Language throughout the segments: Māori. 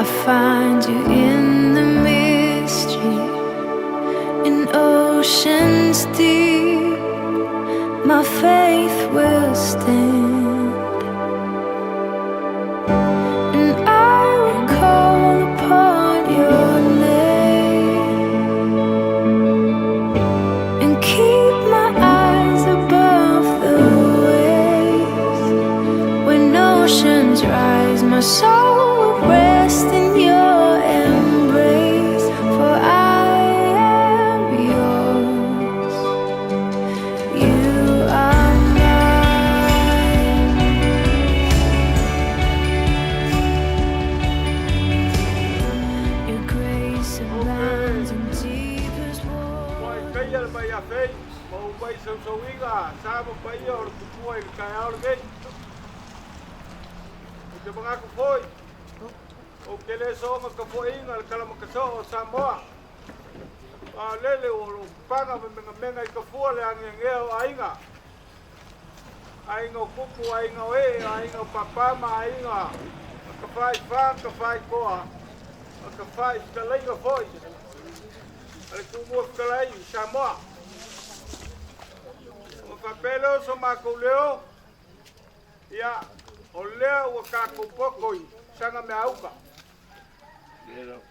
I find you in the mystery, in oceans deep. My faith will stand, and I will call upon your name and keep my eyes above the waves. When oceans rise, my soul will rest in your embrace, for I am yours. You are mine. Your grace abounds in deepest waters. Kaya ba ya fei, mau bai so inga, sama bai or Tupou e Taeao gei. O te mga ko foi. O kele so ma ka foi inga kala ma ka so o Samoa. A lele o panga menga I ka fua le ange ngeo ainga. Ainga kuku ainga e, ainga papama ainga. Ka fai fa, ka fai koa. Ka fai ka leiga foi. Ale kumu ka lai Samoa. O papelo so ma ko leo. Ya, o leo o ka ko pokoi sanga me auka.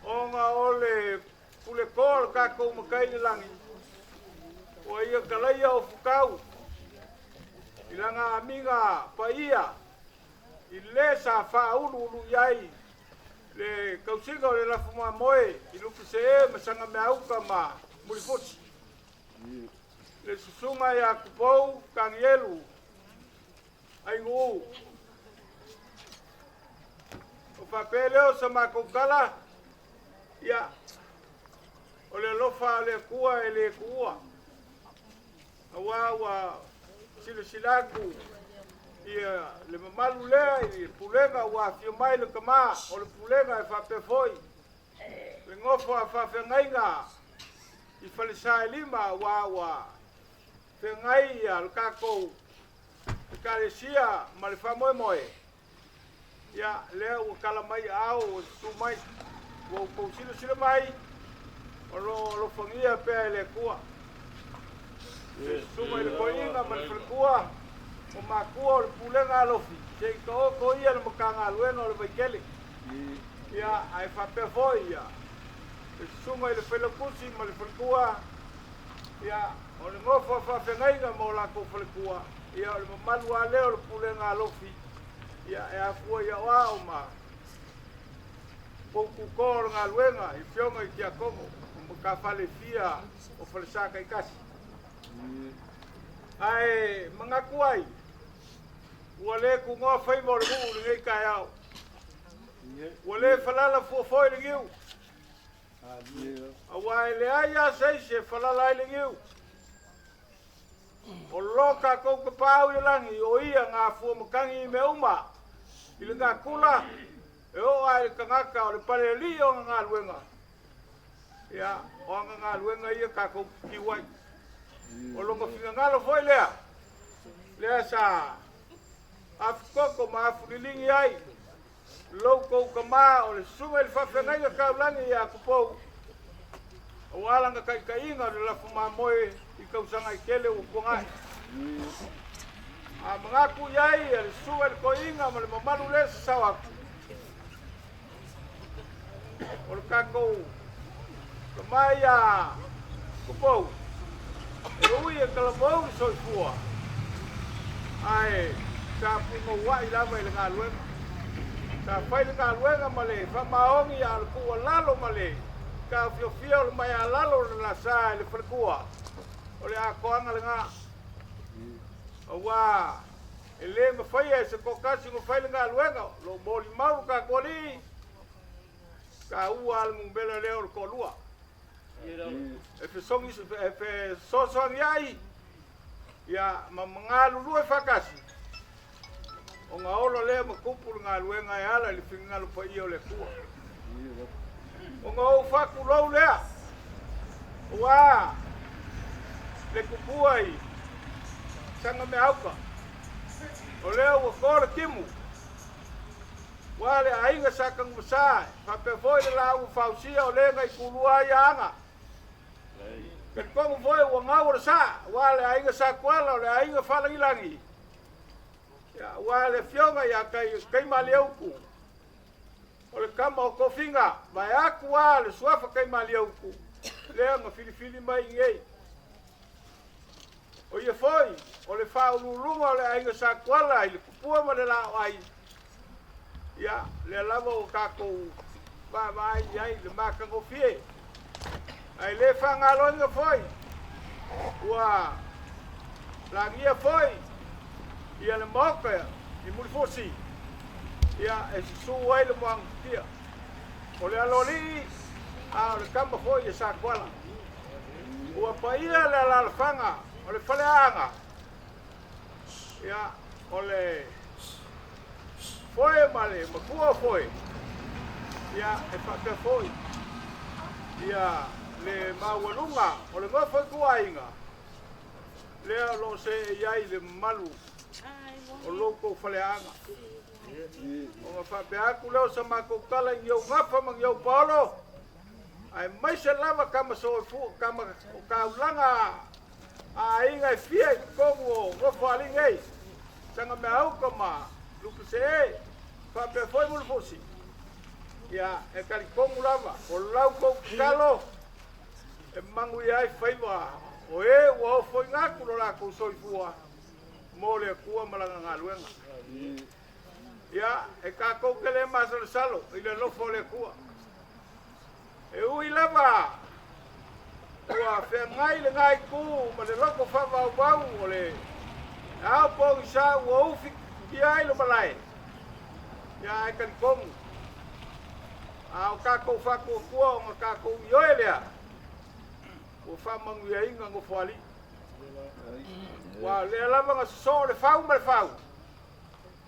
O nga ole pule kol ka ko makai ni langi. O ia ka lai o fukau. Ilanga amiga pa ia. Ile sa fa ulu yai. Le kausinga le la fuma moe. Ilu ki se e masanga me auka ma mulifuti. Le susuma ya Tupou kangielu. Aingu. O papeleo sa makukala. Ya. O le lofa le kua e le kua. Awa silaku. Ia le mamalu lea i pulenga wa fio mai le kama. O le pulenga e fape foi. Le ngofo a fafe ngainga. I falisa e lima wa fengai al kako kalesia ma le famoe moe. Ya lea o kalamai au sumai. O pousilo sila mai. O lo fangia pe le kua. Sumai le koinga ma le kua. O makua o le pulenga alofi. Se ko ia le makanga lueno le vaikele. Ya ai fape foi ya. Sumai le pelokusi ma le kua. Ya o le ngofo fa fenaiga mo la ko kua. Ya le mamalu a leo le pulenga alofi. Ya e afua ya wa ma. Pouku kor nga luenga i fionga I kia kongo. Ka fale fia o fale saka I kasi. Ai mga kuai. Wale ku ngā whai mo le ngu le ngai kai au. Wale falala foi le ngiu. Awai le aia se falala le ngiu. O loka kou ka pāu I langi o ia ngā fua makangi I me uma. I le ngā kula. E o ai le kangaka o le pale li o ngā luenga. Ia, o ngā luenga ia ka kou kiwai. O longa whinga ngalo foi lea. Lea sa afukoko ma afurilingi ai. Loko ka maa o le sunga le whawhengai ka ulangi ia kupou. O alanga kai inga le lafu maa moe I kausanga I kele o kongai. A mga kuyai le sunga le koinga ma le mamaru le sawaku. O le kako ka mai a kupou. E ui e kalamou I soifua. Ai, sa punga wai lava I le ngā luenga. Sa whai le ngā luenga ma le whamaongi a le kua lalo ma le. Ka fiofia o le mai a lalo le la sa le whalekua. O le a koanga le ngā. O wā, e le ma whai e se kokasi ngo whai le ngā luenga. Lo mōli mauru ka koli. Ka ua al ngumbela leo le kolua. E fe songi, e fe sosoangi ai. Ia ma mga lulu e whakasi. O ngā olo lea ma kupu ngā luenga e ala li whinga lupa I o le kua. O ngā o whaku lou lea. O wā, le kupua I sanga me auka. O lea ua kore kimu. wale ainga sakang masai pape foi la u fausia o lenga i kulua yanga kan kong foi wa ngawar sa wale ainga sakwala le ainga falangilangi ya wale fionga ya kai maliauku ole kama o kofinga mai aku wale suafa kai maliauku lenga filifili mai ngei o ia foi o le faululunga o le ainga sakwala i le kupua ma le lao ai ia le lava o kakou vai ai le makango fie ai le fangaloinga foi ua langia foi ia le moka i mulifosi ia e susu ai le moang tia o le aloli a le kamba foi e sakwala ua paia le alalafanga o le faleanga ia o le foi male makua foi ia e whaka foi ia le mawalunga o le ngawha kuainga lea lo se iai le malu o loko faleanga o nga whapeaku leo sa mako kala i au ngawha mang iau paolo ai mai se lava kama so fu kama o kaulanga a inga i fia i kongu o ngawha alingei sanga me au kama lupu se e whape foi mulufosi ia e kalikongu lava o lau kou kalo e mangu iai whaiwa o e ua o foi ngaku lo la kou soifua mo le kua malanga ngā luenga ia e kakou ke le masalo salo i le lofo le kua e ui lava ua whea ngai le ngai ku ma le loko whawau wau o le au pongi sa ua ufi ki ai lo malai ia e kalikongu a o kakou whako kua o ngā kakou ioe lea o whamangu ia inga ngo whali wa lea lava ngā so le whau ma le whau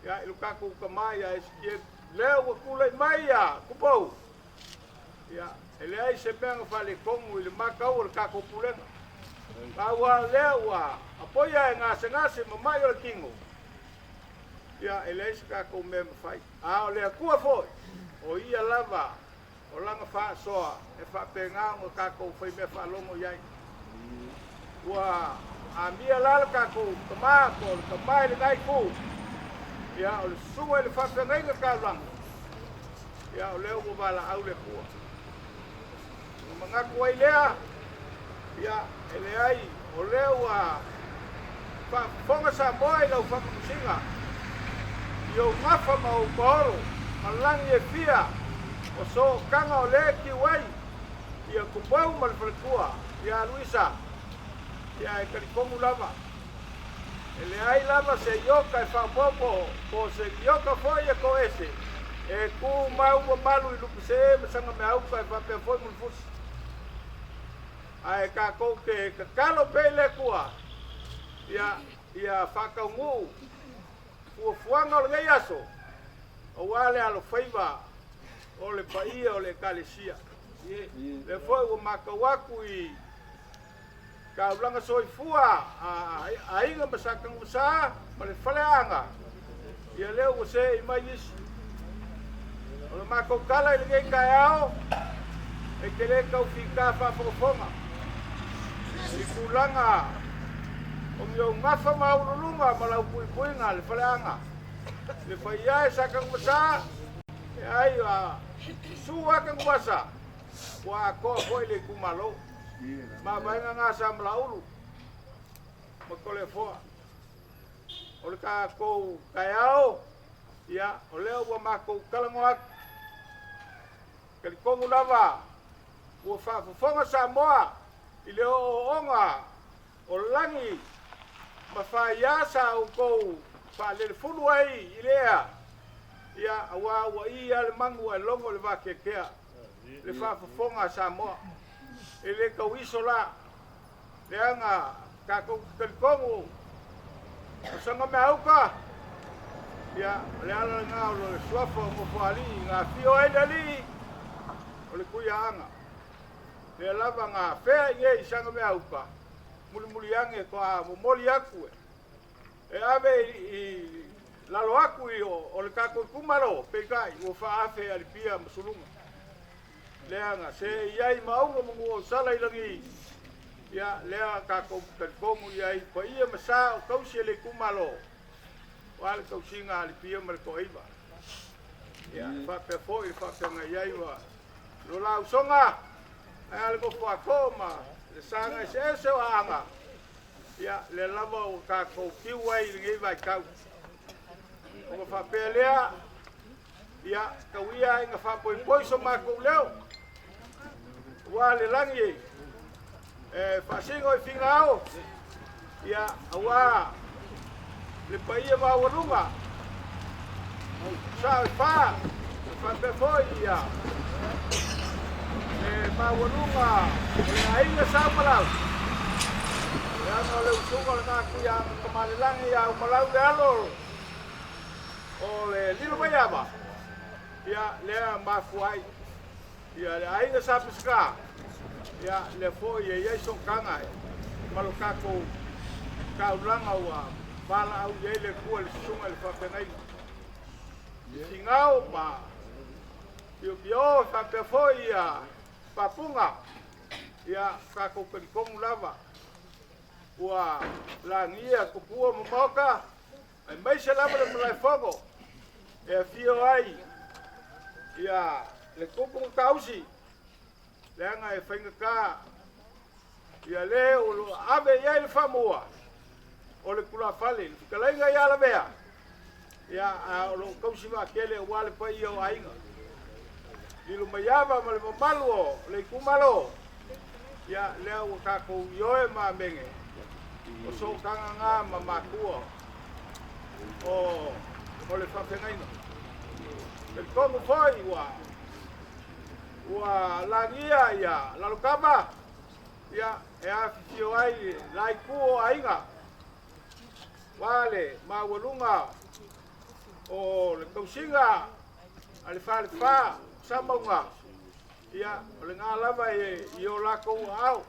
ia ilu kakou ka mai ia eskie lea ua kula i mai ia Tupou ia e lea i se mea ngā whale kongu i le makau o le kakou pulenga ka ua lea ua apoia e ngase ma mai o le kingo ia e lea i se kakou mea mawhai a o lea kua foi o ia lava o langa wha soa e wha penga o kakou whai mea whalongo iai ua a mia lala kakou kamaa ko le kamai le ngai ku ia o le sunga i le wha penga inga kaulanga ia o leo ua wala au le kua o mangaku ai lea ia e leai o leo a wha fonga sa moa i lau whakamusinga i o ngawha ma o kohoro malangi e fia o so kanga o le ki wai ia Tupou ma le whalekua ia Luisa ia e kalikongu lava e le ai lava se ioka e whapopo ko se ioka foi e ko ese e ku mau ma malu i lupu se e masanga me auka e whapea foi mulfusi a e kako ke kakalo pe le kua ia whakaungu ua fuanga o le ngai aso o wale alo whaiva o le paia o le kalesia le foi ua makawaku i kaulanga soifua a inga masakang masa ma le whaleanga ia leo ua se i mai isi o le makokala i le ngai Taeao e ke le kau whika whawhakafonga i kulanga o ngiau ngawha maululunga ma lau puipuinga le whaleanga le whaia e sakang masa e ai a sua kang wasa wa ko foi le kumalo ma vainga ngā sa mlaulu ma kole foa o le kakou Taeao ia o leo ua makou kalango aku kalikongu lava ua whaafafonga sa moa i le onga o langi ma whaia sa o kou whaalele funu ai i lea ia awa ua ia le mangu e longo le wakekea le whaafafonga sa moa e le kau iso la le anga kakou kalikongu o sanga me auka ia le ala ngā o le suafa o mawhali ngā fio e dali o le kuia anga le lava ngā whea i ngei sanga me auka muli ange ko a momoli aku e ave i lalo aku i o le kako kumalo pe kai o fa afe ali pia masulunga leanga se iai maunga mungu o sala ilangi ya lea kako kankongu iai pa ia masa o kausi le kumalo wale kausinga ali pia mal ko iba ya fa pe fo i fa pe nga iai wa lo la usonga ai ko fa koma le sanga se anga ya le lava o kako kiwai ngi vai kau o fa pelea ya kawia nga fa poi so ma ko leo wa le langi fa singo fingao ya awa le paia va warunga sa fa pe foi ya ma warunga ai nga sa malau ya no le usunga na ku ya kamale langi ya malau de alo o le lilo mayaba ya le mafuai ya le ainga sapiska ya le fo ye so kanga malukako kaulanga wa bala au ye le ku le sunga le fa penai singao ba yo fa pe fo ya papunga ya kako kong lava wa langia kupua moka ai mai se lava le mai fogo e fio ai ya le kupung kausi le anga e fainga ka ya le o ave ya le famua o le kula fale kalainga ya la bea ya o kausi va kele wale pa yo ainga dilu mayava mal malu le kumalo ya le o kako yo e ma menge o so kanga nga mamakua o le whawhengaina. E kongu whai ua langia ia lalukama ia e awhitio ai lai kuo ainga wale mawalunga o le kausinga ale whale wha samaunga ia o le ngā lava i o lako au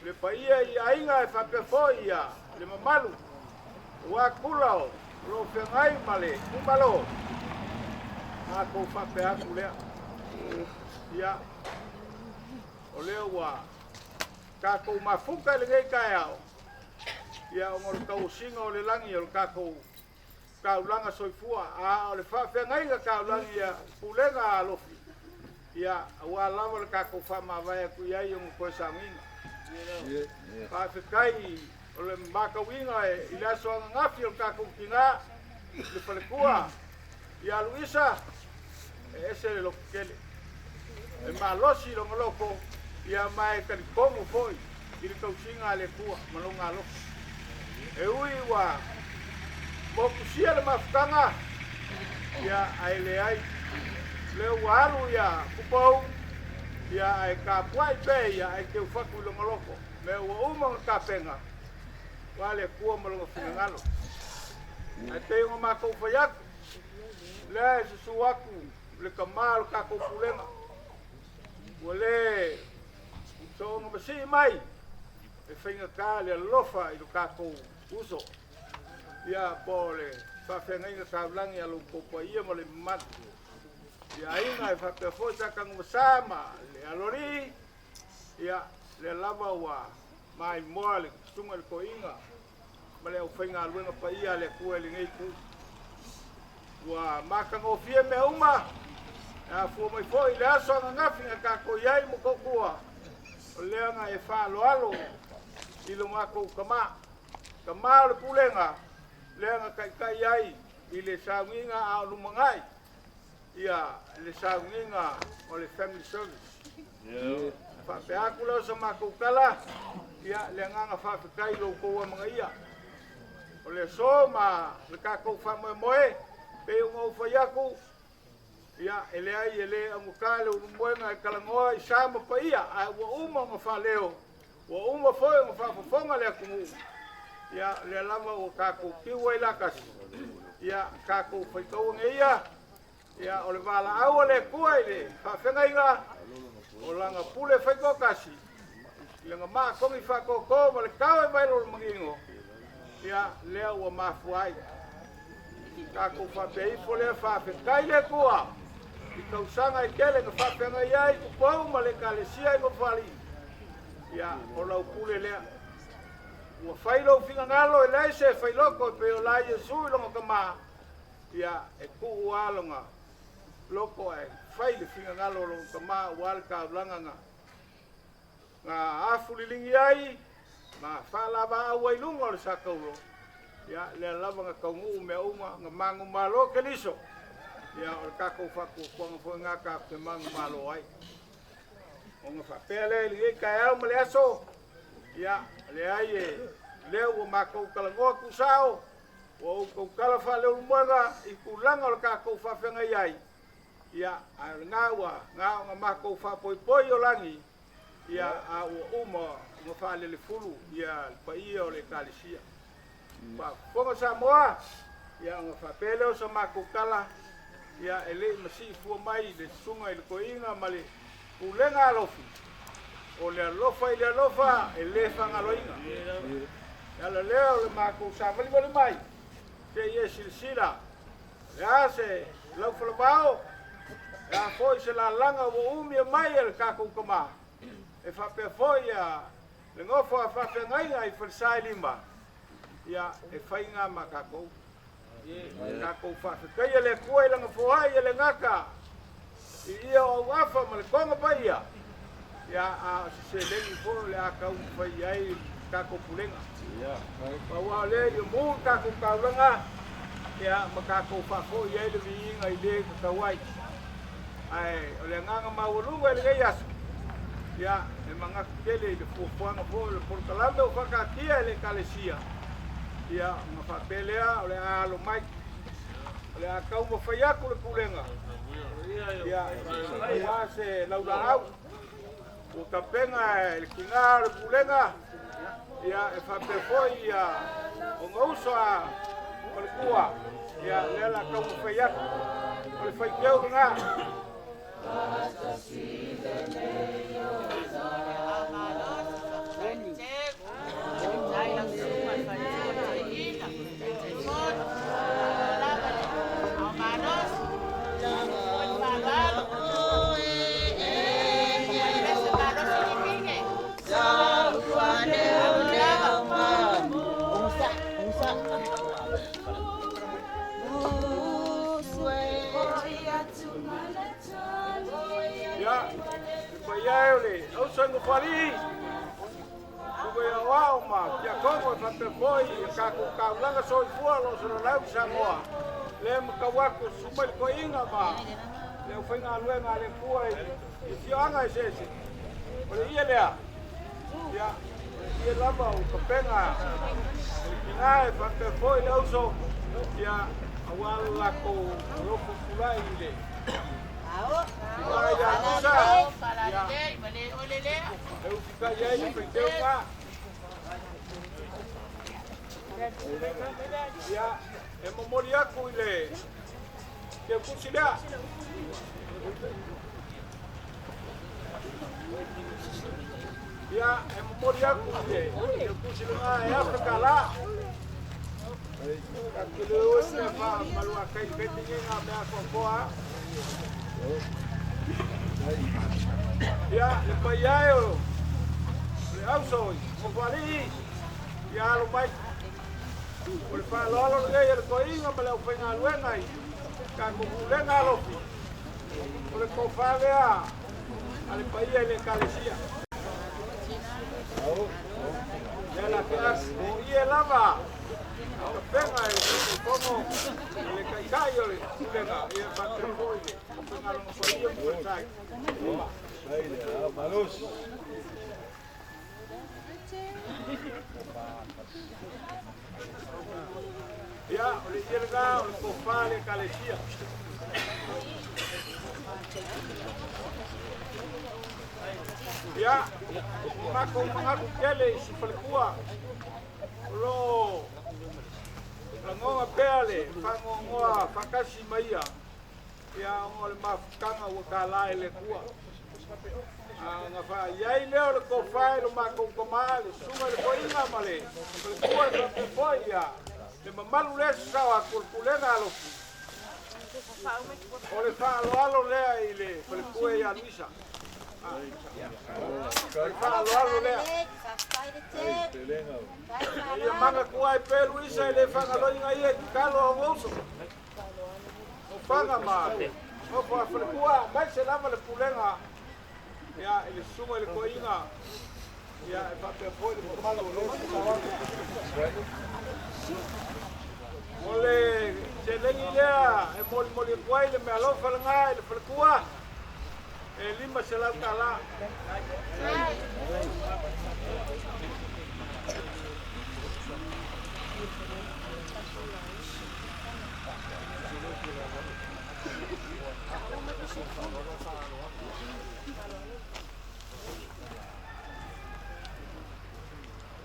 le paia i ainga e whapefo ia le mamalu ua kulao lo whengai male kumalo a kou whape aku lea ia o leo ua kako mafuka le ngai kai au ia o ngoro kau singa o le langi o kako kaulanga soifua a o le whawhengai ka kaulangi ia pulenga alofi ia ua lava le kako whamawai aku iai o koe sanginga whawhekai o le makawinga i laso anga ngafi o kako kinga le palekua ia Luisa e ese le loko kele e malosi longa loko ia mai karikongo foi i le kausinga le kua malonga loko e ui wa mokusia le mafutanga ia ai le ai le waru ia Tupou ia ai kapuai pe ia ai ke ufaku longa loko me ua uma kapenga wale kua malonga finangalo ai te unga mako ufayaku le susuaku le kamal kako pulenga wale so nga masi mai e whainga ka le lofa i lo kako uso ia pole whawhenga inga kaulangi alo popa ia ma le matu ia inga e whapefo takang masama le alori ia le lava wa mai moa le sunga le ko inga ma le au whainga aluenga pa ia le kua le ngei ku wa makango fie me uma a fu mai foi le aso nga ngafi nga kako iai mo kokua o leanga e wha alo i lo mako kama o le pulenga leanga kai iai i le saunginga a o lumangai ia le saunginga o le family service fa pe aku lo sa mako kala ia le nganga fa kai lo ko mga ia o le so ma le kako fa moe pe ungo fayaku ia ele ai ele amukale o moenga e kalangoa i sama pa ia a ua uma ma fa leo ua uma foi ma fa fonga le kumu ia le lama o kako kiwa i lakas ia kako faikau ngeia ia o le vala au le kua i le fa whengainga o langa pule faiko kasi ia nga maa kongi fa koko ma le kawe mailo le mangingo ia lea ua mafuai Kako whapei fole whape kai le kua. I kausanga I kele nga whapenga iai Tupou ma le kalesia I ngofali. Ia, o lau pule lea. Ua whailo whinga ngalo e lai se whailoko pe o lai e sui longa kama. Ia, e ku ualonga. Loko e whaile whinga ngalo longa kama uale ka ulanga nga. Nga afulilingi ai, ma whalava au ai lunga o le sakaulo. Ia, lea lava nga kaungu mea uma nga mangu malo ke liso. Ia, o le kako whaku kuanga fo ngaka ke mangu malo ai. O nga whapea le li e Taeao ma le aso. Ia, le ai e leo o makou kalangoa kusao. O kou kalafa leo lumonga I kulanga o le kako whawhenga iai. Ia, a ngā ua, ngā makou whapoi o langi. Ia, a ua uma nga whalele fulu. Ia, pa ia o le kalisia. Pa fonga Samoa. Ia, nga whapea leo sa makou kala. Ia, e le masi fua mai le sunga I le koinga ma le kulenga alofi. O le alofa I le alofa e le whangaloinga. Ia le leo le makou sa wali mai. Te ia silsila. Ia se lau whalabao. Ia foi se la langa o umia mai e le kakou kama. E whapea foi ia le ngofo a whapea ngainga I whalsai lima. Ia e whainga ma kakou. Kakou whapea. Kaya le kua ilanga fuhai e le ngaka. I ia o wafa ma le konga pa ia. Ia a se lengi fo le a kau whai ai kakou pulenga. Pa wā le I mū kakou kaulanga. Ia ma kakou whafo I ai le viinga I le kakawai. Ai, o le nganga mawalunga I le gai asu. Ia, e mangaka kele I le fuafuanga fo le portalame o whakakia I le kalesia. Ia, nga whapelea o le alo mai. O le a kau mawhaiaku le pulenga. Ia, ia se laularau. O kapenga le kinga le pulenga. Ia, e whapefoi ia o ngausa o le kua. Ia, le la kau mawhaiaku. O le whaikeu ngā. Ya, supaya oleh, usah ngufali. Supaya wow ma, ya kau sampai boy, kaku kau langa soi fua lo sudah lau Samoa. Lem kawaku sumber ko inga ma. Lem fenga lue ngale fua, isi anga sesi. Oleh iya dia, ya, iya lama kepenga. Ingai sampai boy lau so, ya awal laku loku kulai ini. Ya, memori aku ile. Dia kusilia. Ya, memori aku ile. Dia kusilia ya sekala. Kalau siapa malu akai pentingnya ngambil kokoa. Ya, lepas yayo. Lepas soi, kembali. Ya, lupai. Lepas lalu gaya koi ngambil pengal wengai. Kan bukan ngalopi. Oleh kofale ya. Lepas iya le kalesia. Ya la kelas, iya lava. Venga, como le caicayo le venga, y el patrón venga lo podía montar. Ahí le da malos. Ya, le llega el cofale calesia. Ya, mako mangaku kele sifalkua. Lo Langonga pele, pangongoa, pakasi maia. Ya ngol mafkanga wakala ele kua. Ngafa yai leo le kofai lo mako komale, sunga le koinga male. Le kua le foi ya. le mamalu le sawa kulkulenga alo o le whaaloalo lea i le palekue ia Luisa whaaloalo lea ia manga kua i pe Luisa i le whangaloinga ia ki kalo o ngouso o whanga maa o palekua mai se lama le pulenga ia i le sunga i le koinga ia e whapea le mamalu le ole se lengi lea e moli kuai le mea lofa le ngā i le whalekua e lima se lau tala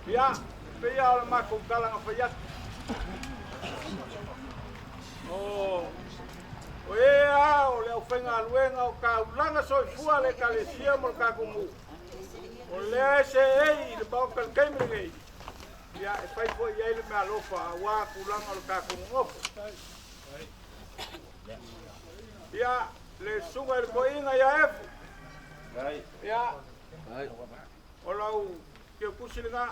ia pia o le mako kalanga whaiatu o ea o le au whenga aluenga o ka ulanga soifua le kalesia mo le kakungu o lea se ei le pao kalkeimengei ia e whai po i eile mea lofa a wā kulanga o le kakungu ngofo ia le sunga i le koinga ia efu ia o lau kia kusilinga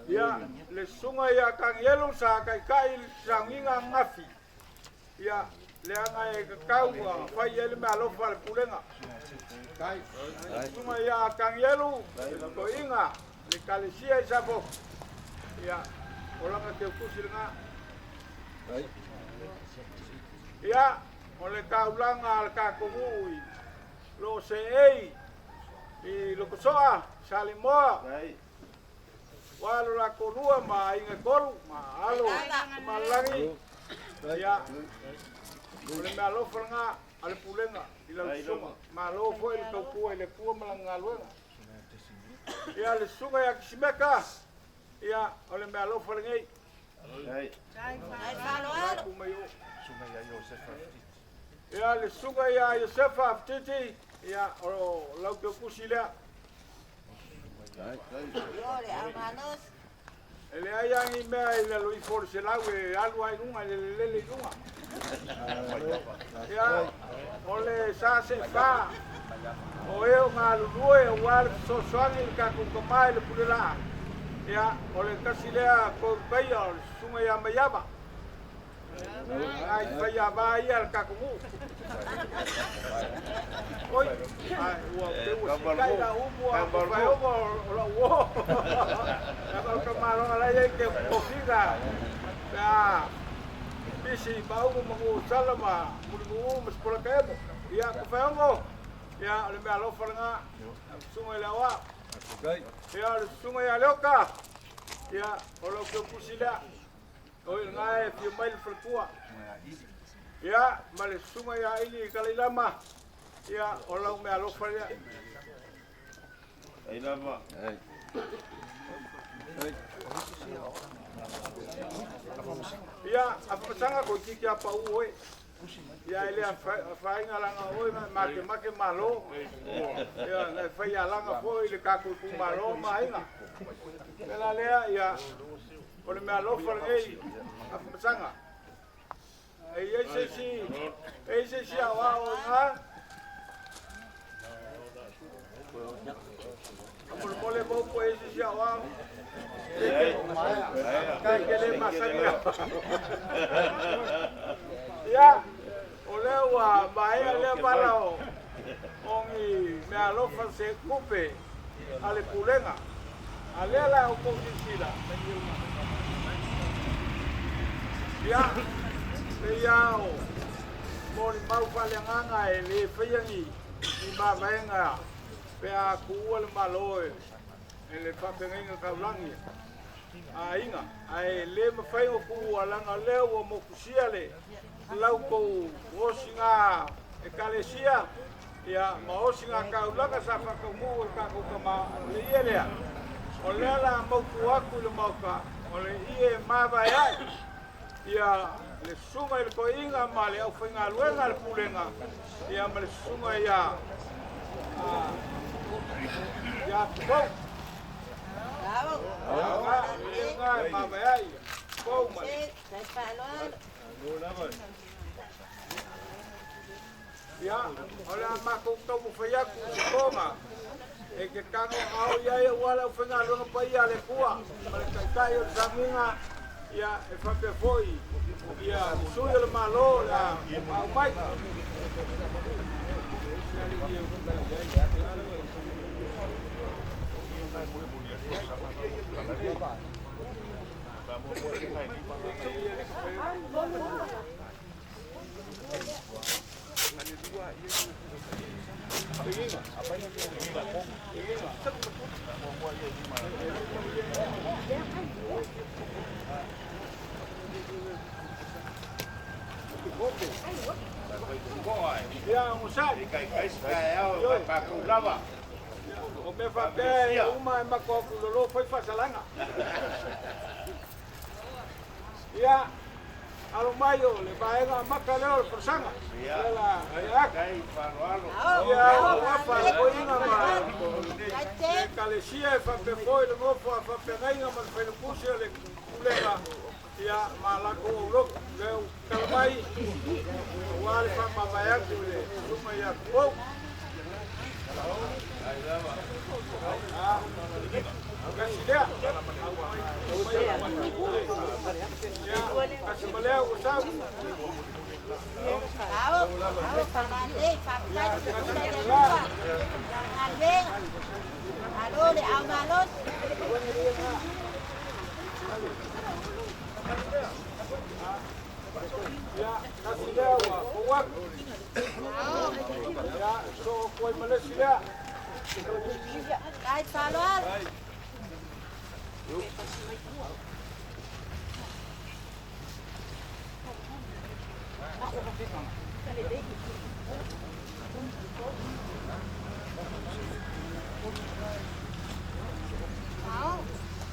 ia le sunga ia kangielu sa kai sanginga ngafi ia le anga e kakau fai ele me alofa le pulenga sunga ia kangielu ko inga le kalesia isa bo ia olanga te kusilinga ia o le kaulanga al kakungui lo se ei i lo kosoa salimoa walo la konua ma inga kolu ma alo ma langi ia o le mea lofa nga ale pulenga i la sunga ma lo fo il topua i le kua malanga luenga ia le sunga ia kisimeka ia o le mea lofa ngei ia le sunga ia Josefa Aftiti ia o lau te kusi lea e le aiangi mea i le lui fori se lau e alu ai nunga le lele nunga ia o le sa se fa o eo ngā lulue o wale sosoangi le kakukamai le pulela ia o le kasi lea koupeia o le sunga ia mayama ai fai a vai al kakungu oi ai ua te kai la umu a vai o la uo na ka maro ala ye ke ofida ya bisi bau mo salama mu mas por kaemo ia ka fai o ia le me alo fanga sunga la wa ia le sunga ya loka ia o lo ke pusila oi ngai fi mai frekua ia male sunga ya ili kalilama ia o lau me alo faria ai lama ia apa sanga ko kiki apa oi ia ele fai ngalanga oi make malo ia ngai fai alanga foi le kaku ku malo mainga pela lea ia o le mea lofa ngei a whamasanga. E se a wā o ngā. A mole maupo e se a wā. Kai ke le masangia. Ia, o leo a maea lea parao. Ongi mea lofa se kupe a le pulenga. A lea la o koutisila. Ia, le iao, mori mau whaleanganga e le whaiangi i mawaenga pe a kuua le maloe e le whapengainga kaulangi. A inga, a e le mawhainga kuua langa leo o mokusia le lau kou osinga e kalesia ia ma osinga kaulanga sa whakamu e kakukama le ielea. O lea la mauku aku le mauka, o le ie mawai ai. Ia le sunga le koinga ma le au whainga luenga le pulenga ia ma le sunga ia ia Tupou ia mawea ia Tupou ma ia ole a mako tau whaiaku se konga e ke kango au ia ia wala au whainga luenga pa ia le kua ma le kaikai o le saminga ia e whape foi ia sui le malo la au mai ia ngusari Taeao pakulava o me whake uma e mako kulolo foi whasalanga ia alo mai o le vaenga maka leo le persanga ela ia o wapa le koinga ma le kalesia e whape foi le ngofo a whape ngainga ma le whainakusi le kulenga ia malako o loko leo kalamai wale whama vaiaku le suma ia Tupou kasi lea kasi malea usau ya kasi lea wa kuwaku ya so koi malesi lea Kahit salwar.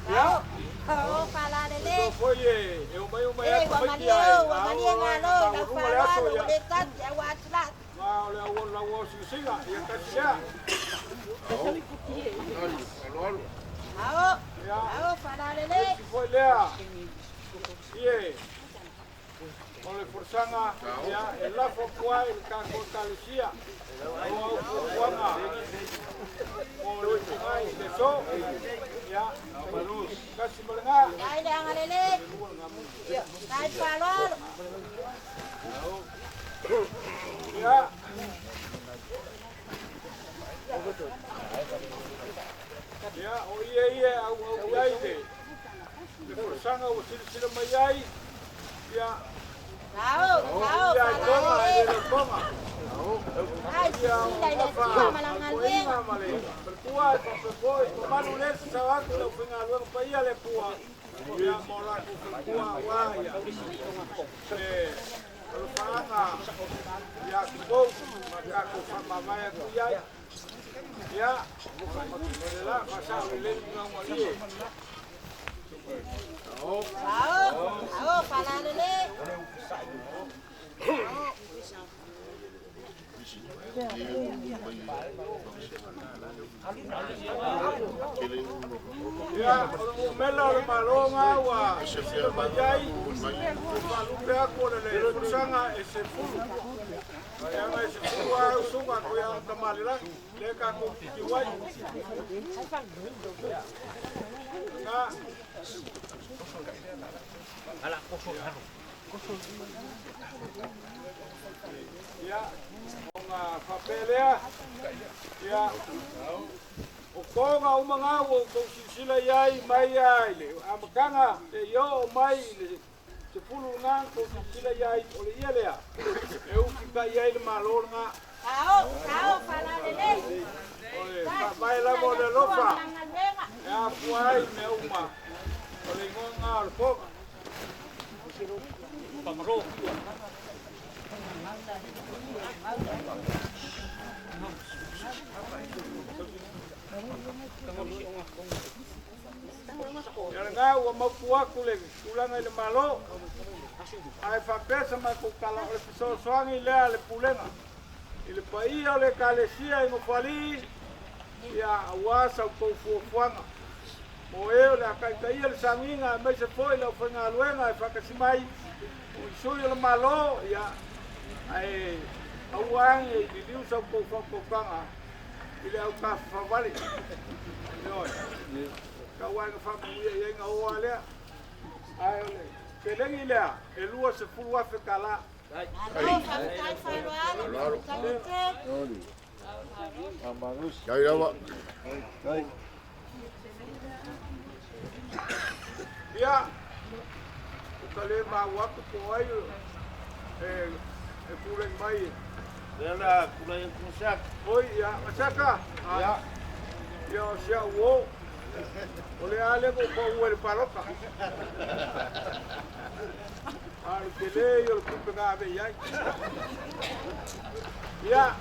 ya Pala dele. so foi eu mai uma Eh, ya wa mani ngalo, da pala, uletat, ya watlat. ma le o la o singa ya kasi lea Ao, pala dele. foi lea ie o le forsanga ya el lafo kuai el kako talisia o kuanga o le kuai de so ya kasi malenga Kahit ang alele. Kahit salwar. ya ya o ie au ai de le forsanga o sila mai ai ya Ao, ya pala toma dele. le toma Ay, ya sila na siya malangal weng. berkuah foi pemalu le sawaku le finga luang pa ia le pua ya mola ku berkuah wa ya kalau fanga ya Tupou maka ku fama maya ku ya la masa le ngong ali Ao, pala dele. ya o mela o malonga wa mai palu pe aku le fursanga ese fulu ya mai ese fulu a sunga ko ya tamalila le ka ko kiwai na ya nga papelea ya o konga o mga o kung sila yai mai ai le amakanga te yo mai le se pulu nga kung sila yai o le yelea e u kika yai le malor nga Ao, pala dele. o le mai la mo le lofa Malangal weng. e a puai me uma o le ngonga o le konga pamaro ya nga wa maku aku le kulanga le malo Ai whapesa mai ko kala o le pisosoangi lea le pulenga. I le paia o le kalesia i ngofali ia awasa o kou fuafuanga. Mo eo le akaitaia le sanginga mai se foi le whainga luenga e whakasimai o isui o le malo ia ai auang e liliu sa kou whakokanga i le au ka whawali. Noi, ka wanga whakamuia i enga oa lea. Ai ole, ke lengi lea e lua se fulu afe kala. Kaya rawa. Ia, o kale mawatu ko ai e puleng mai. Lena kulay kusak. Oi, ia, masaka. Ia. Ia sia wo. Ole ale ko uele paroka. Al kele yo kupenga be yai. Ia,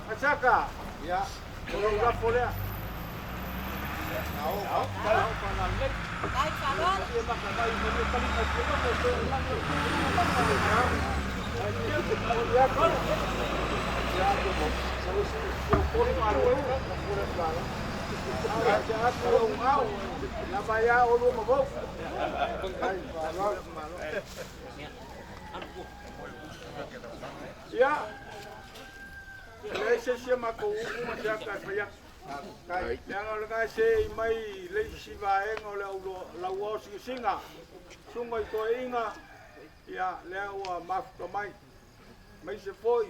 masaka. Ia, ole ga folea. Au para le. Ai falou. Ia ba ka mai mo pali ka ko Ia ko. Ia ko. Sa ko paro na vaya o lo mo. Ya. Le se se ma ko uma ja ka ya. Kai. Yang o ga se mai le si va en o la o singa. Sunga ko inga. Ya le o ma ko mai. Mai se foi.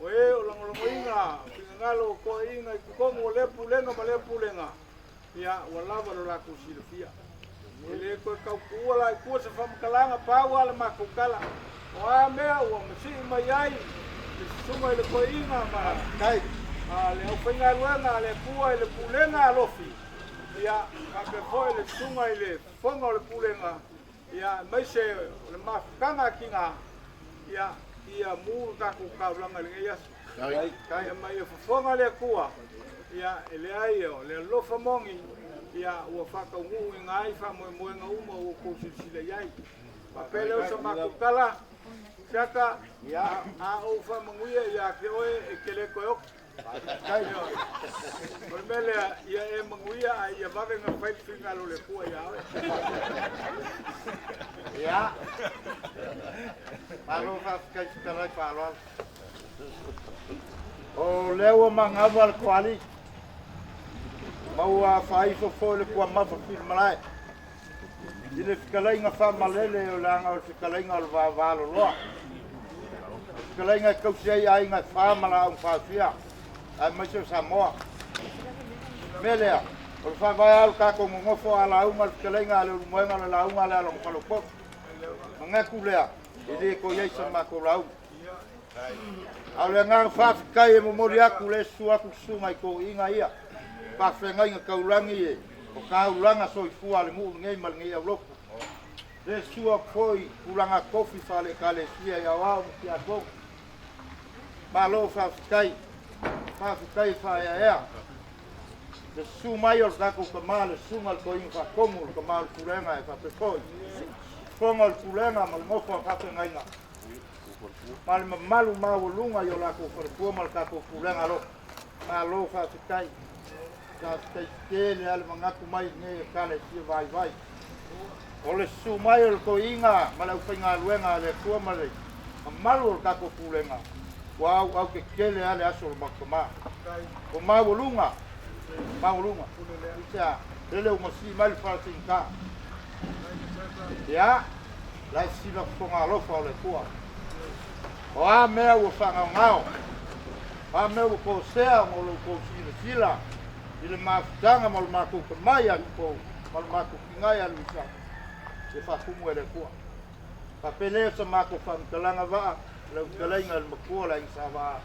O e o lango inga, ngalo ko inga ko mo le pulenga ma le pulenga. Ya wala wala la ku silfia. Le ko ka ku wala ku se fam kalanga pa wala ma ku kala. O a me o msi mai ai. Suma le ko inga ma kai. Le o penga luanga le ku le pulenga lofi. Ya ka pe foi le suma le fonga le pulenga. Ya mai se le ma kanga kinga. Ya ia mu ka ku ka langa le ia kai mai e fonga le kua ia ele ai o le lo famongi ia o fa ka ngu ngai fa mo mo nga uma o ko sile ia papele o sa makukala saka ia a o fa mo ia ke o e ke le ko kai no por mele ia e mo ia ia va venga fa finga lo le kua ia ia Palo fa kai tala palo. O leo mangava kwali. Mau fai fo le kwa ma fo fil malai. Dile fikalenga fa malele o langa o fikalenga o va lo. Fikalenga ko sei ai nga fa mala o fa fia. Ai mai so Samoa. Melea. O fa vai al ka ko ngofo ala uma fikalenga le moenga la uma la lo palo po. Manga kulea. Ele ko ye sa ma ko lau. Ale nga fa kai mo mori aku le sua ku sunga ko inga ia. Pa fenga nga kaulangi e. O kaulanga so fu ale mu ngai mal ngai au loko. Le sua foi ulanga kofi fa le kale sia ya wa ki a ko. Ma lo fa kai. Fa kai fa ya. Le su maior da ko mal sunga ko inga fa komu ko mal kurenga e fa pe foi. Fonga el pulenga mal mofo ka ngai nga. Mal malu mau lunga yo la ko for ko mal ka ko pulenga lo. Malo fa kai. Ka te le al manga ku mai ne ka le si vai. Ole su mai el ko inga mal u pinga luenga le ko mal. Malu ka ko pulenga. Wow, au ke kele ale aso makoma. Ko mau lunga. Mau lunga. Ia, ele o mosi mal fa tinka. Ya, la sila fonga lo fa le kua. O a me o fanga ngao. A me o ko sea mo lo ko sila. Ile mafutanga mal mako ko maya ko mal mako kinga luisa. E fa kumu ele kua. Pa pele sa mako fa kalanga va, le kalenga le mako la isa va.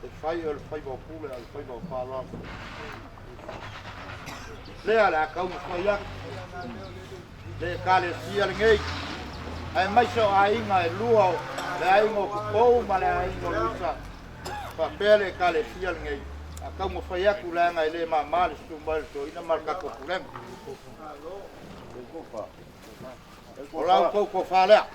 E fai bo pule, al fai bo fa lo. Le ala ka mo fa ya. Le kale sia ngai ai mai so ai ngai luo le ai mo ko ma le ai no lusa pa pele kale sia ngai aka mo fa ya kula ngai le ma mal su mal to ina mal ka ko problem O lau kou ko whalea.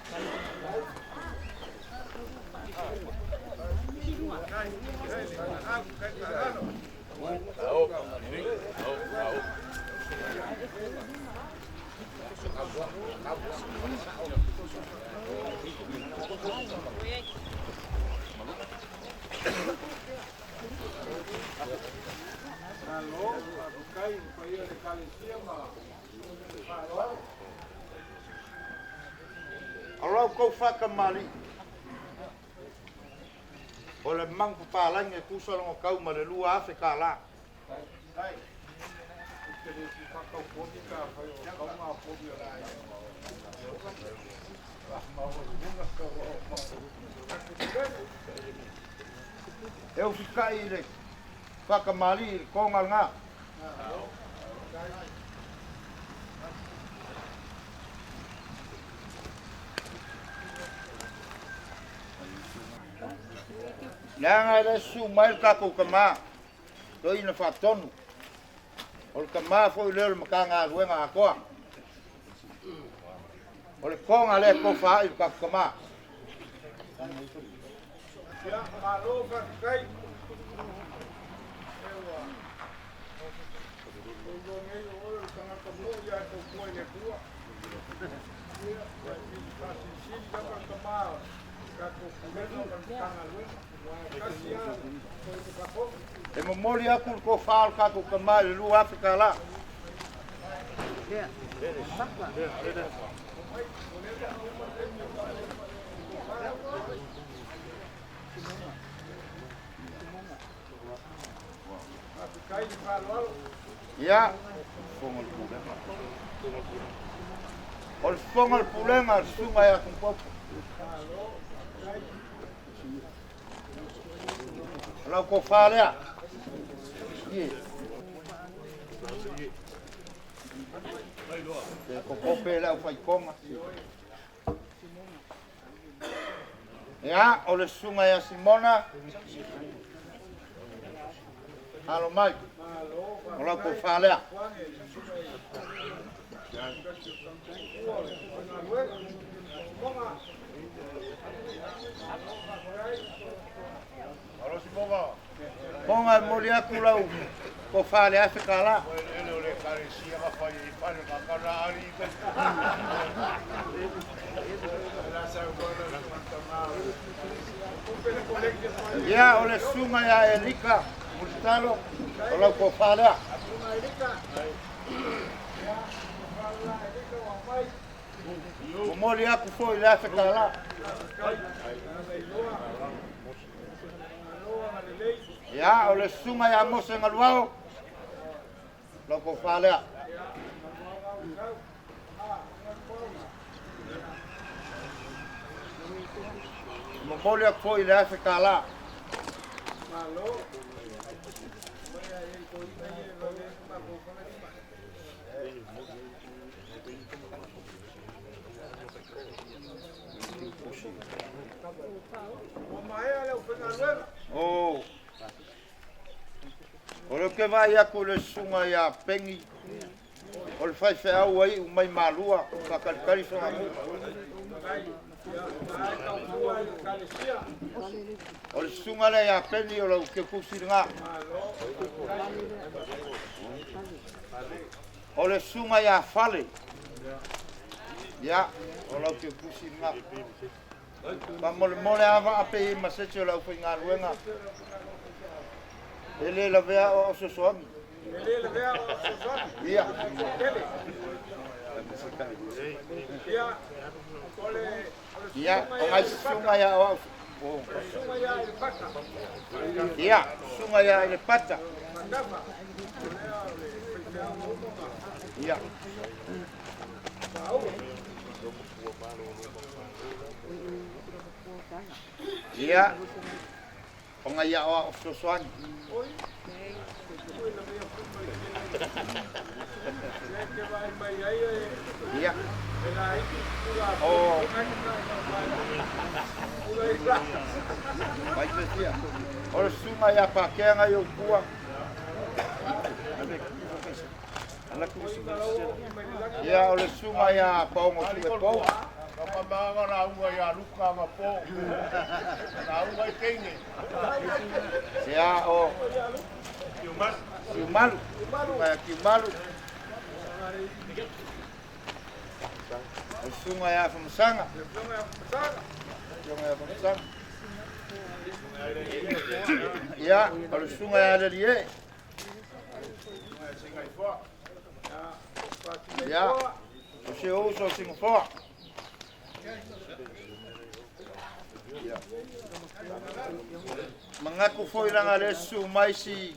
O lau kou whakamali. O le mangu pālangi e kusarong o kau ma le lua afe ka la. E o whikai i le whakamali i le kongal ngā. Nanga le su mai kako kama. To ina fatonu. O le kama foi le makanga ruenga akoa. O le konga le ko fa i kako kama. Ya malo ka kai. E momoli aku ko faal kako kama le lu Afrika la. Ya. Ol fongal pulenga sunga ya kumpopo. Lau ko whalea. Ko kope lau whai konga. Ia, o le sunga ya Simona. Halo mai. O lau ko whalea. Ponga moli aku lau ko whale afe ka la. Ia, o le sunga ya Elika Mustalo, o lau ko whalea. O moli aku foi le afe ka la. Ya, o le sunga ya mose ngaluao. Loko whalea. Momoli aku foi le afe ka la. Oh. O lo ke vai aku le sunga ya pengi. O le fai fe au ai u mai malua ka kalkali songa mu. O le sunga le ya pengi o lo ke kusi nga. O le sunga ya fale. Ya, o lo ke kusi nga. Pa mole ava ape ma se o lo foi nga ruenga. Ele la vea o so soami. Ele la vea o so soami. Ia. Ia, o mai sunga ya o. Sunga ya ele pata. Ia, sunga ya ele pata. Ia. Ia. O ngai ya o so soami. Iya. Oh. Baik dia. Ora sunga ya pakea ngai o kua. Ia o le sunga ia paongo tume pou. Kapamanga na unga ya luka nga po. Na unga I kenge. Ia o Kiumalu. Sunga Kiumalu. O sunga ia Famasanga. Sunga ia Famasanga. Ia o le sunga ia Lelie. Ia o se ouso Singapore. Mangaku foi langa le su mai si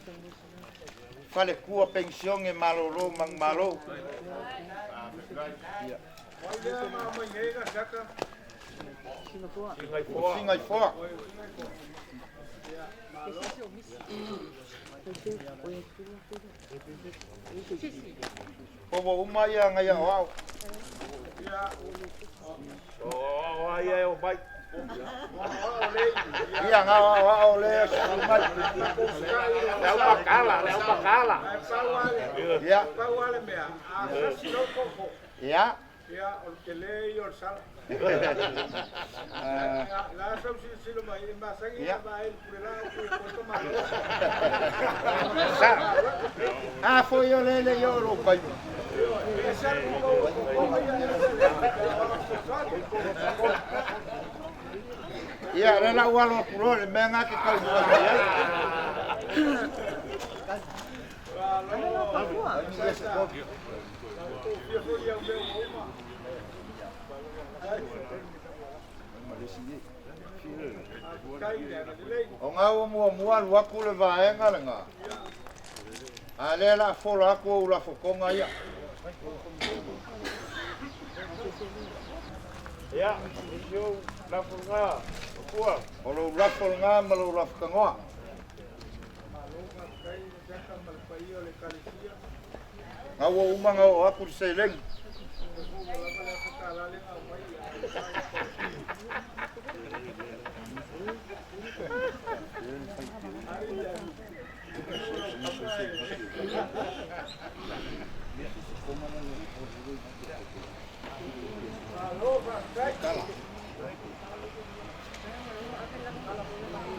fale kua pension e malolo mang malo. Singapore. Como uma ia ngai ao. Oh, ai o bai. Ia ngā le sumai. Leo bakala. Ia. Pauale mea. Ia. Ia o ke le I o sala. La so si lo mai ma sangi ba el purela o ko ma. Ah, foi o le yo lo pai. Ia le la walo pulo le menga ke kau mo o ngā mua luaku le vaenga le ngā. A le la fola aku o la fokonga ia. Ia, yo la funga. Kua. O lo rafol ngā ma lo rafkangoa. Ngā ua umanga o aku te seilengi.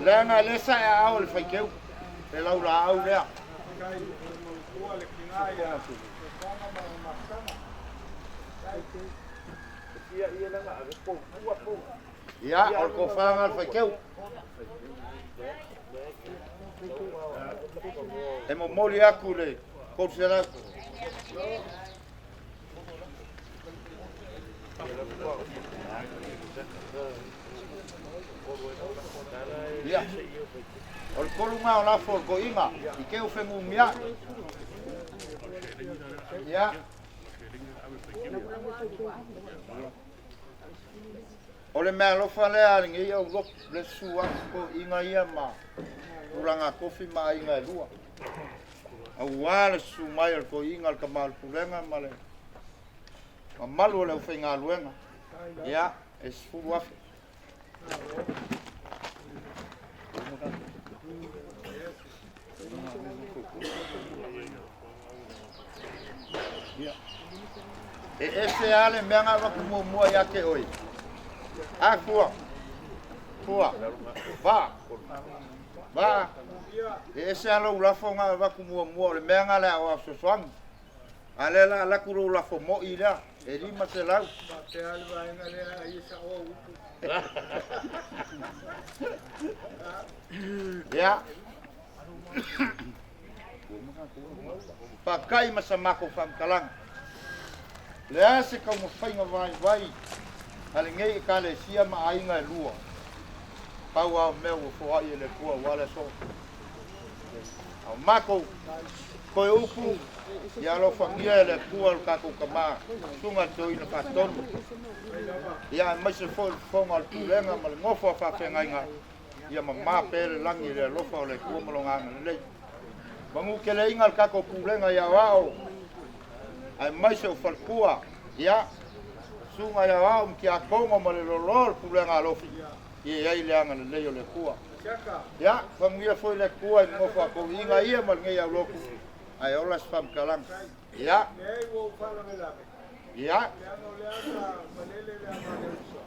Lena lesa e au le whaikeu. E lau la au lea. Ia, o ko whanga le whaikeu. E mo mori aku le koutsera. Ia. O le kolunga o lafo o ko inga. I keu whengu mia. Ia. O le mea lofa lea ringi ia ulok le sua ko inga ia ma. Uranga kofi ma inga e lua. Au wale su mai al ko inga al kamal pulenga ma le. Ma malu le uwhenga luenga. Ia. E sfuru afi. E ese ale meanga waku mua ia ke oi. A kua. Va. E ese alo ulafo ngā waku mua le meanga le awa sosoang. Ale la kuro ulafo mo I lea. E rima se lau. Te alba ina le ai sa o upu. Ia. Pakai masamako whamkalanga. Lea se kau mo whainga vai. Ale ngei ka le sia ma ainga e lua. Pau au mea o fōai e le kua wale so. Au mako, koe upu, ia lo whangia e le kua le kako kama. Sunga tō ina whatonu. Ia mai se whonga al tūrenga ma le ngofa whawhengainga. Ia ma mapele langi le lofa o le kua malonganga le lei. Mangu ke le inga le kako pūrenga ia wao. Ai mai se o whalkua, ia. Sunga ia wao mki a kongo ma le lolol pūrenga alofi. Ia ai leanga le lei o le kua. Ia, whangia foi le kua i ngofa ko inga ia ma ngei au loku. Ai ola spam kalang. Ya. Nei wo fala me la. Ya. Ya no le anda manele le anda le uso.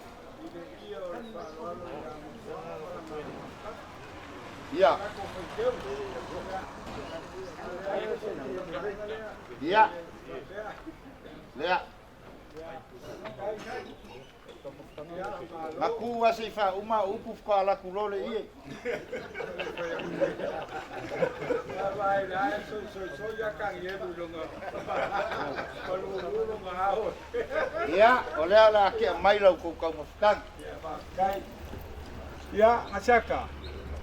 Y le guía o el palo Ya. Ya. Ya. Maku wasi fa uma upu fa la kulole ie. Vai lá, sou já canheiro do lugar. Ya, ole ala ke mai lau ko ka mafkan. Ya, masaka.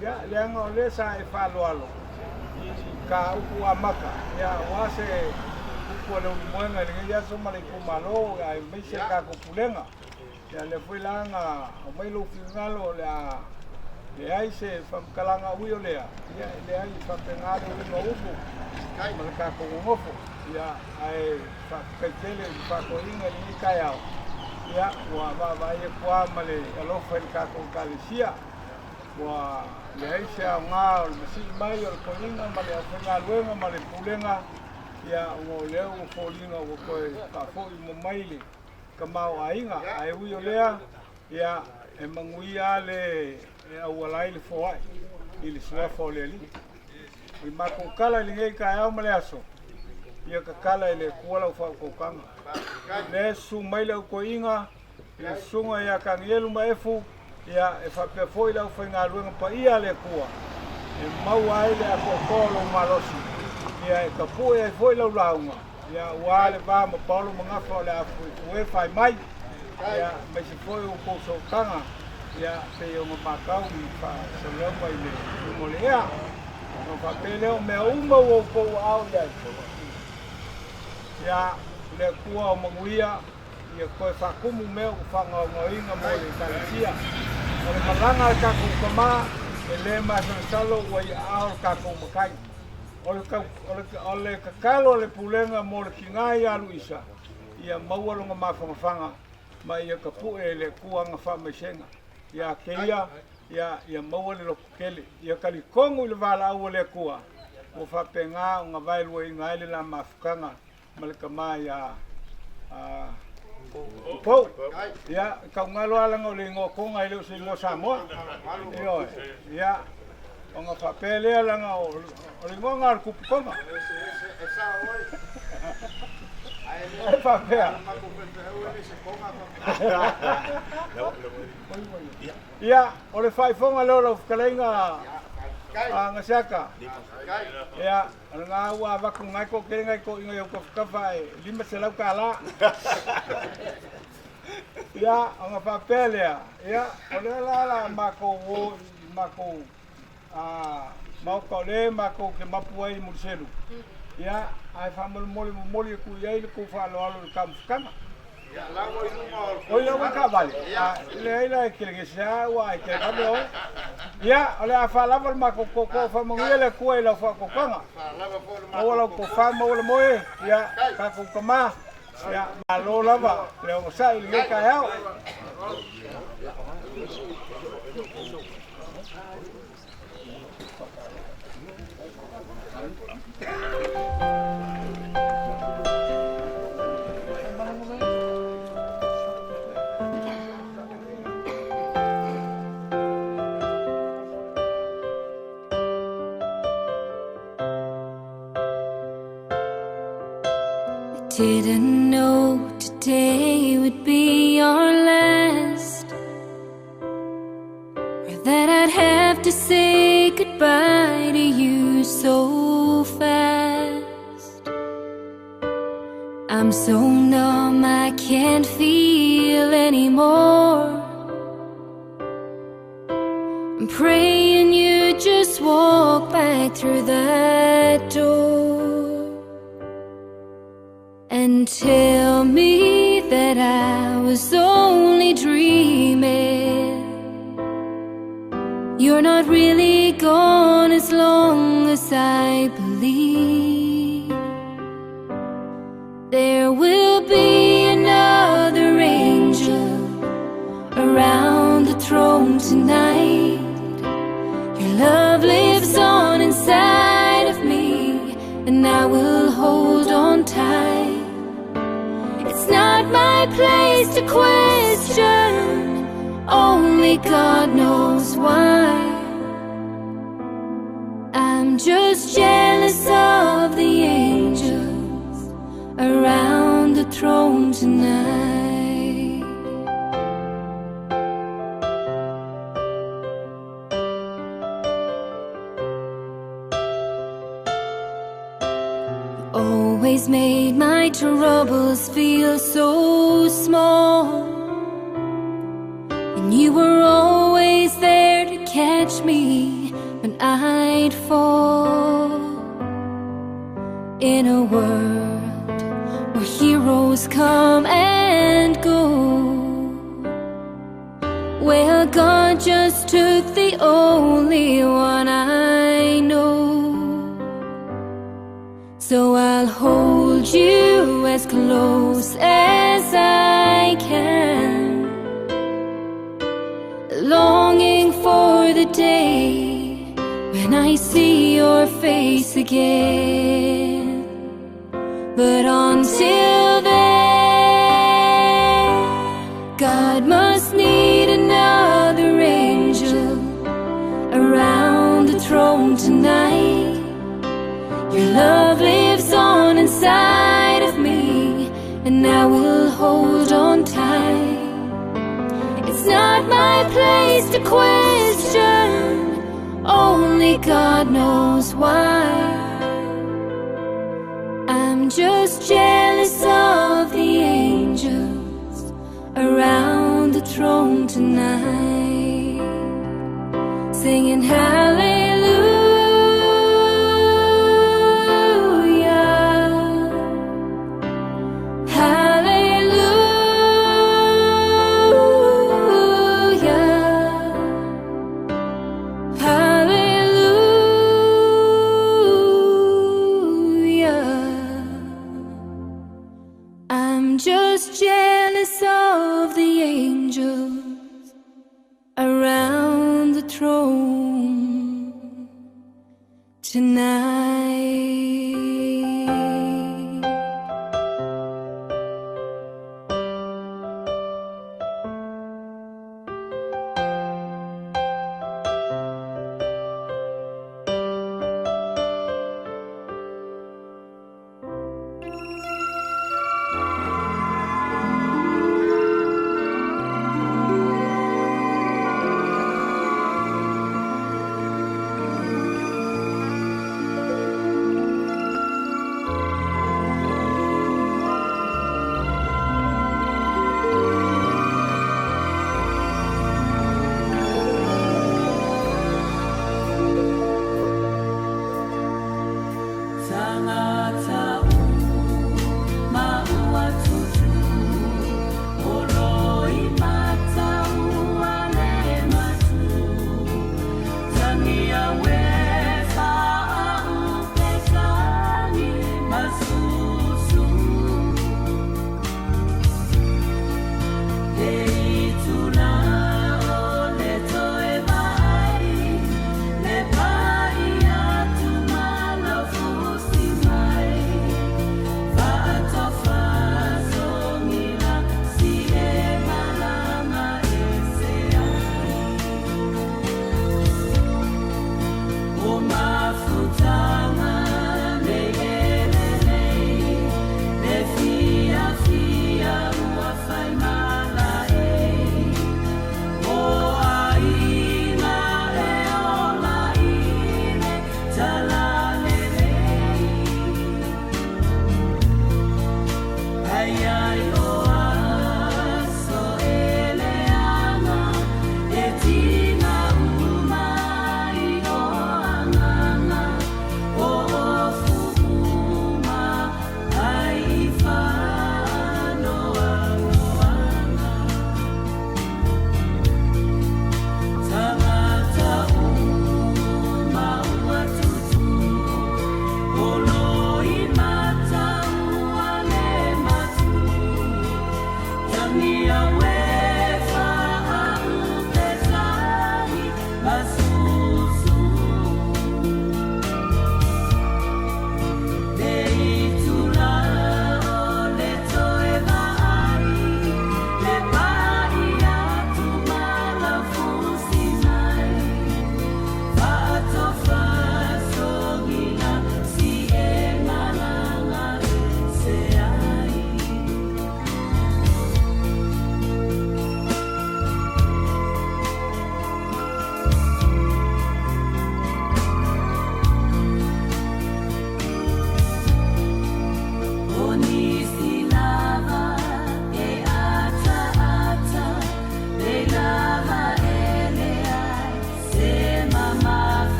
Ya, lengo ole sa e falo alo. Ka upu amaka. Ya, wase upu le mwenga le ya so male ku malo, ai me se ka ko pulenga. Ya le foi langa, o mai lo fingalo le ai se fam kalanga uio lea. Ya, le ai fa pengalo no upu. Kai malaka ko ngofo. Ya, ai fa ketele fa ko inga ni Taeao. Ya, wa va ye kwa male alo fa ka ko kalisia. Wa le ai se nga si mai o ko inga male fa nga luenga male pulenga. Ya, o le o folinga o ko ka fo mo maile. Kamau ainga ai uio lea. Ya, e manguia le e awalai le foai. Ili sua fo le li. I mako kala li ngai Taeao male aso. Ia ka kala ele kuala ufa ko kanga. Le su mai le ko inga, le sunga ia ka ngelu ma efu, ia e fa pe foi la ufa nga luenga pa ia le kua. E mau ai le ko kolo malosi. Ia e ka pu e foi la launga. Ia wa le ba ma paulo manga fo le afu e fai mai. Ia me se foi o ko so kanga. Ia se yo ma makau i fa se le mai le mo le ia. No fa pele o me uma o ko au ia. Ya le kua o manguia ia koe whakumu meo whanga ngoinga mo le kalisia. O le malanga e kako kama e le masalo ua i ao kako makai. O le kakalo le pulenga mo le kingai alu isa. Ia maua longa mawhangawhanga ma ia kapu e le kua nga whamaisenga. Ia keia ia maua le loko kele. Ia kalikongu le wala au le kua. O whapenga o ngā vailua i ngai le la mawhukanga. Malika mai Tupou. Ya, kau ngalo ala ngole ngoko ngai le se ngo Samoa. Yo, ya. Onga papele ala nga o le ngonga ku ponga. Ai papea. Ya, o le fai fonga lo kalenga ngasaka. Ya, nga wa va ku ngai ko ke ngai ko inga yo ko ka vai lima se lau kala. Ya, nga papel ya, ole la mako mau ko le mako ke mapuai muselu. Ya, ai fa mol ku ya ile ku fa lo kam kana. Ya, la wo o ia wa ka vale. Le ila ke le sa wa ke ka lo. Ya, ole a fa la vol ma ko fa mo ile ku ila fa ko kanga. O la ko fa mo le moe, ya ka ko kama. Ya, ma lo la va. Le o sa ile ka ya. Didn't know today would be our last, or that I'd have to say goodbye to you so fast. I'm so numb I can't feel anymore. I'm praying you just walk back through that door and tell me that I was only dreaming. You're not really gone as long as I believe. There will be another angel around the throne tonight. Your love lives on inside of me, and I will my place to question. Only God knows why. I'm just jealous of the angels around the throne tonight. Always made my troubles feel so small, and you were always there to catch me when I'd fall. In a world where heroes come and go, well, God just took the only one I know. So I'll hold you as close as I can, longing for the day when I see your face again. But until then, God must need another angel around the throne tonight. Your love lives on inside of me, and I will hold on tight. It's not my place to question, only God knows why. I'm just jealous of the angels around the throne tonight, singing hallelujah. Just jealous of the angels around the throne tonight.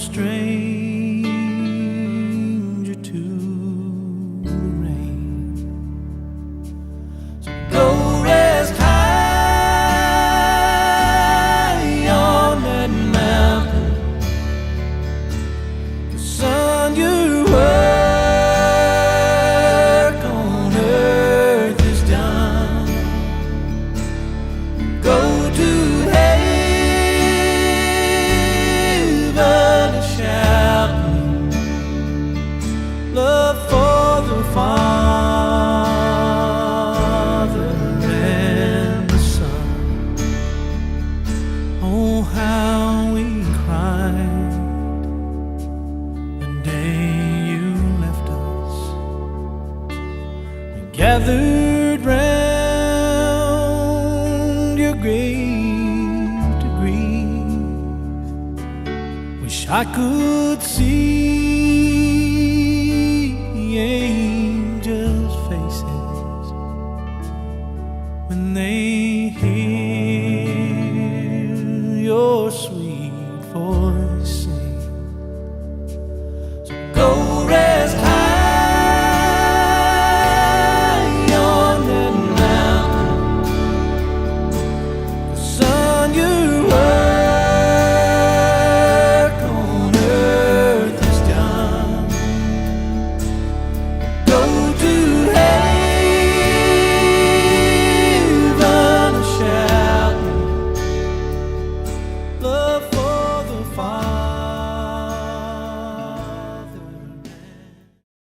stranger to the rain. So go rest high on that mountain. Son, your work on earth is done. Go to love for the Father and the Son. Oh, how we cried the day you left us. We gathered round your grave to grieve. Wish I could see angels' faces when they hear your sweet